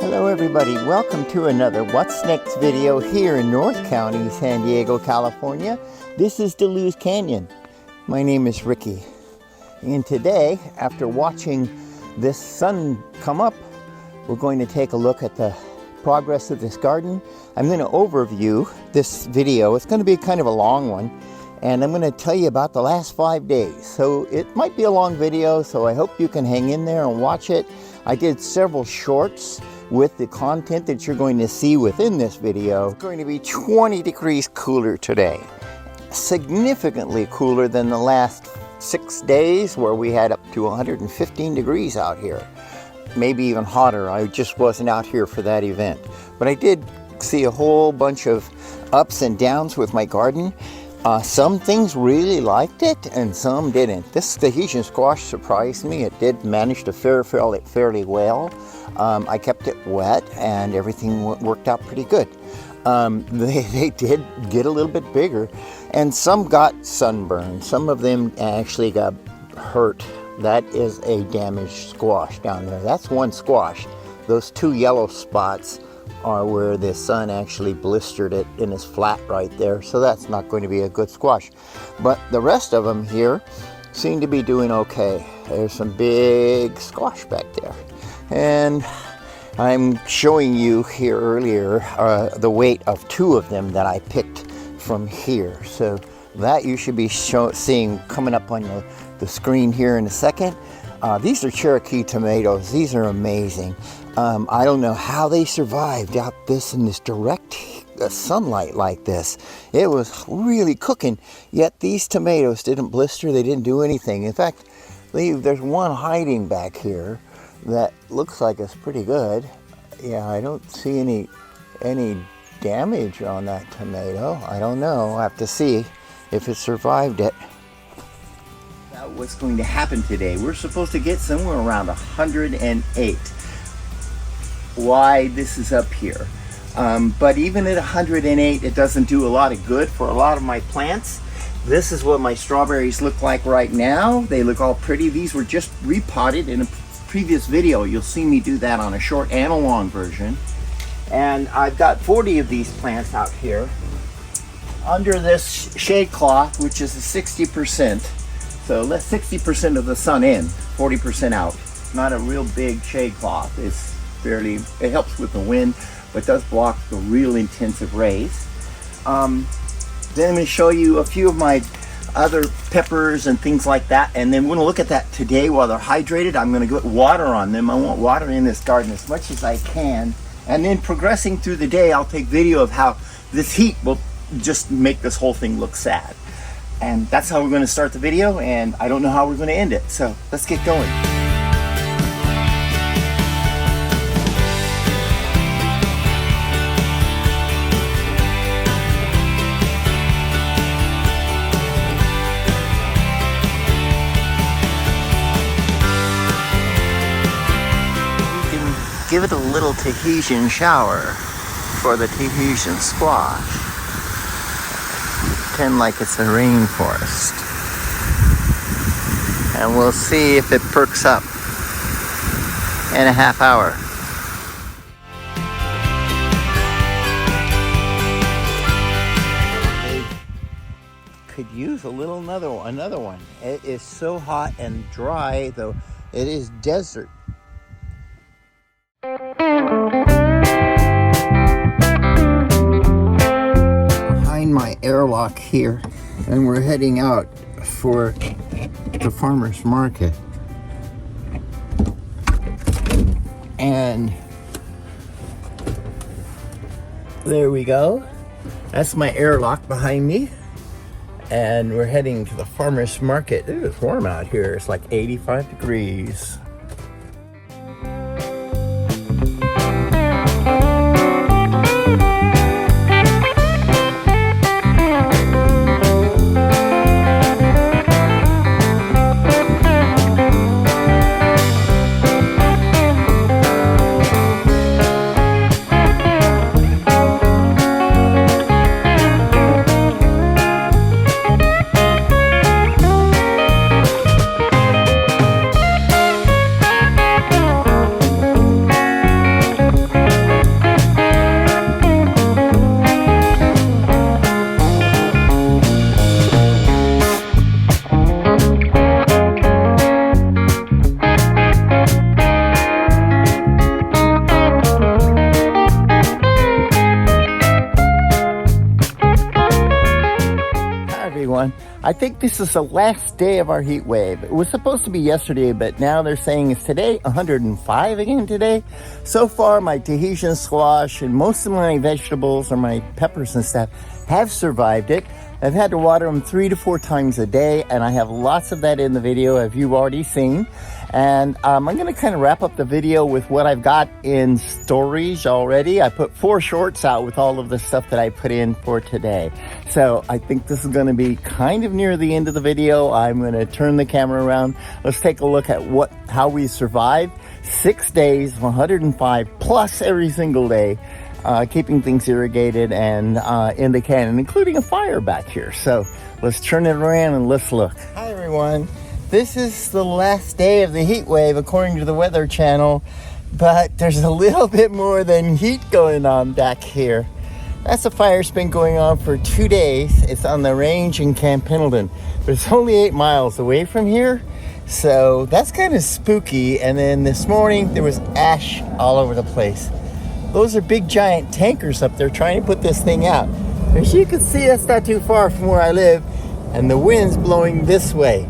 Hello everybody, welcome to another What's Next video here in North County, San Diego, California. This is Deleuze Canyon. My name is Ricky. And today, after watching this sun come up, we're going to take a look at the progress of this garden. I'm going to overview this video. It's going to be kind of a long one. And I'm going to tell you about the last 5 days. So it might be a long video, so I hope you can hang in there and watch it. I did several shorts with the content that you're going to see within this video. It's going to be 20 degrees cooler today. Significantly cooler than the last 6 days where we had up to 115 degrees out here. Maybe even hotter. I just wasn't out here for that event. But I did see a whole bunch of ups and downs with my garden. Some things really liked it and some didn't. This Tahitian squash surprised me. It did manage to fare fairly well. I kept it wet and everything worked out pretty good. They did get a little bit bigger and some got sunburned. Some of them actually got hurt. That is a damaged squash down there. That's one squash. Those two yellow spots are where the sun actually blistered it and is flat right there. So that's not going to be a good squash. But the rest of them here seem to be doing okay. There's some big squash back there. And I'm showing you here earlier the weight of 2 of them that I picked from here. So that you should be seeing coming up on the screen here in a second. These are Cherokee tomatoes. These are amazing. I don't know how they survived out in this direct sunlight like this. It was really cooking, yet these tomatoes didn't blister. They didn't do anything. In fact, there's one hiding back here that looks like it's pretty good. Yeah, I don't see any damage on that tomato. I don't know. I have to see if it survived it. What's going to happen today? We're supposed to get somewhere around 108. Why this is up here. But even at 108, it doesn't do a lot of good for a lot of my plants. This is what my strawberries look like right now. They look all pretty. These were just repotted in a previous video. You'll see me do that on a short and a long version. And I've got 40 of these plants out here under this shade cloth, which is a 60%. So let 60% of the sun in, 40% out. Not a real big shade cloth. It helps with the wind, but does block the real intensive rays. Then I'm going to show you a few of my other peppers and things like that. And then we're going to look at that today while they're hydrated. I'm going to get water on them. I want water in this garden as much as I can. And then progressing through the day, I'll take video of how this heat will just make this whole thing look sad. And that's how we're going to start the video, and I don't know how we're going to end it. So let's get going. We can give it a little Tahitian shower for the Tahitian squash. Pretend like it's a rainforest. And we'll see if it perks up in a half hour. Could use another one. It is so hot and dry, though it is desert. My airlock here, and we're heading out for the farmer's market. And there we go. That's my airlock behind me, and we're heading to the farmer's market. Ooh, it's warm out here. It's like 85 degrees. I think this is the last day of our heat wave. It was supposed to be yesterday, but now they're saying it's today, 105 again today. So far, my Tahitian squash and most of my vegetables or my peppers and stuff have survived it. I've had to water them 3 to 4 times a day, and I have lots of that in the video, as you've already seen. And I'm going to kind of wrap up the video with what I've got in storage already. I put 4 shorts out with all of the stuff that I put in for today. So I think this is going to be kind of near the end of the video. I'm going to turn the camera around. Let's take a look at how we survived 6 days, 105 plus every single day. Keeping things irrigated and in the canyon, including a fire back here. So let's turn it around and let's look. Hi everyone. This is the last day of the heat wave according to the Weather Channel, but there's a little bit more than heat going on back here. That's a fire that's been going on for 2 days. It's on the range in Camp Pendleton, but it's only 8 miles away from here. So that's kind of spooky. And then this morning there was ash all over the place. Those are big giant tankers up there trying to put this thing out. As you can see, that's not too far from where I live, and the wind's blowing this way.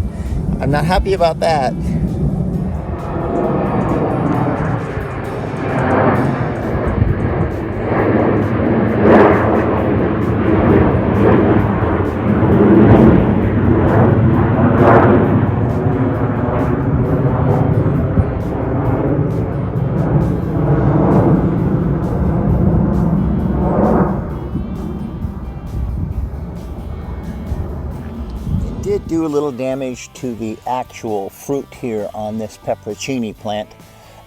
I'm not happy about that. Did do a little damage to the actual fruit here on this pepperoncini plant.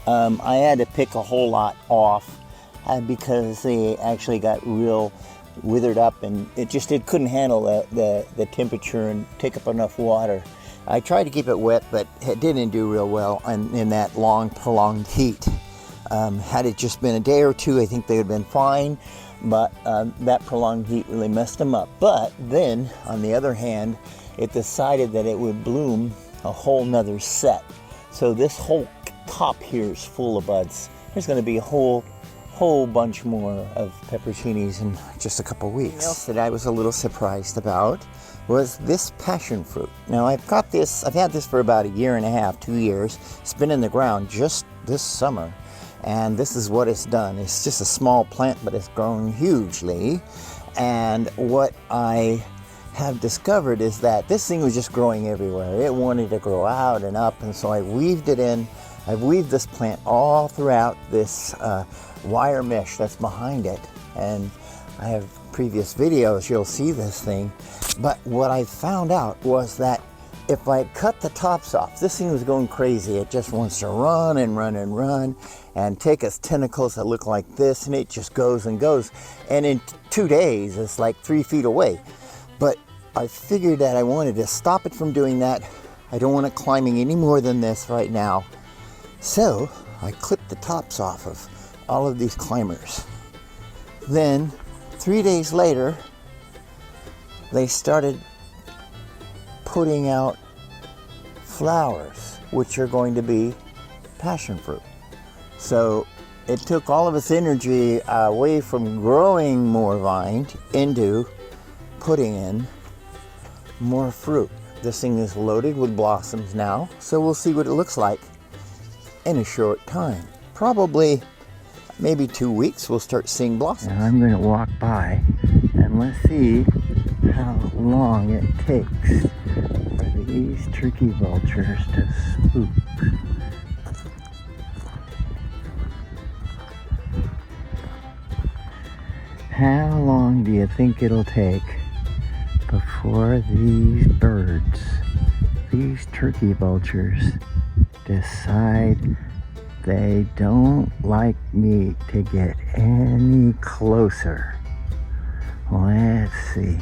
I had to pick a whole lot off because they actually got real withered up, and it couldn't handle the temperature and take up enough water. I tried to keep it wet, but it didn't do real well in that long prolonged heat. Had it just been a day or two, I think they would have been fine, but that prolonged heat really messed them up. But then on the other hand, it decided that it would bloom a whole nother set. So this whole top here is full of buds. There's going to be a whole bunch more of pepperoncinis in just a couple weeks. Something else that I was a little surprised about was this passion fruit. Now I've had this for about 1.5 years, 2 years. It's been in the ground just this summer, and this is what it's done. It's just a small plant, but it's grown hugely. And what I have discovered is that this thing was just growing everywhere. It wanted to grow out and up, and so I weaved it in. I've weaved this plant all throughout this wire mesh that's behind it, and I have previous videos, you'll see this thing. But what I found out was that if I cut the tops off, this thing was going crazy. It just wants to run and run and run and take its tentacles that look like this, and it just goes and goes. And in 2 days, it's like 3 feet away. But I figured that I wanted to stop it from doing that. I don't want it climbing any more than this right now. So I clipped the tops off of all of these climbers. Then 3 days later, they started putting out flowers, which are going to be passion fruit. So it took all of its energy away from growing more vine into putting in more fruit. This thing is loaded with blossoms now, so we'll see what it looks like in a short time. Probably maybe 2 weeks we'll start seeing blossoms. Now I'm going to walk by and let's see how long it takes for these turkey vultures to swoop. How long do you think it'll take before these birds, these turkey vultures, decide they don't like me to get any closer? Let's see.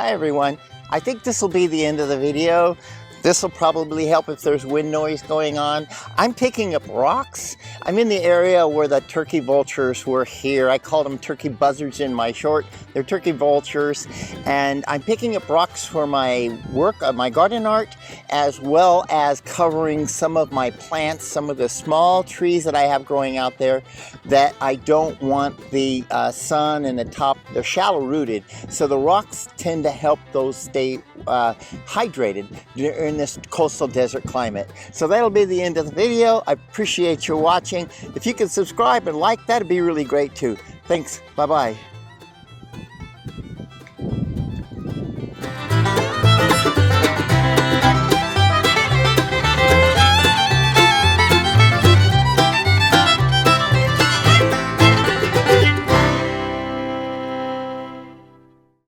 Hi everyone. I think this will be the end of the video. This will probably help if there's wind noise going on. I'm picking up rocks. I'm in the area where the turkey vultures were here. I called them turkey buzzards in my short. They're turkey vultures. And I'm picking up rocks for my work, my garden art, as well as covering some of my plants, some of the small trees that I have growing out there that I don't want the sun and the top. They're shallow rooted. So the rocks tend to help those stay hydrated in this coastal desert climate. So that'll be the end of the video. I appreciate your watching. If you could subscribe and like, that'd be really great too. Thanks. Bye-bye.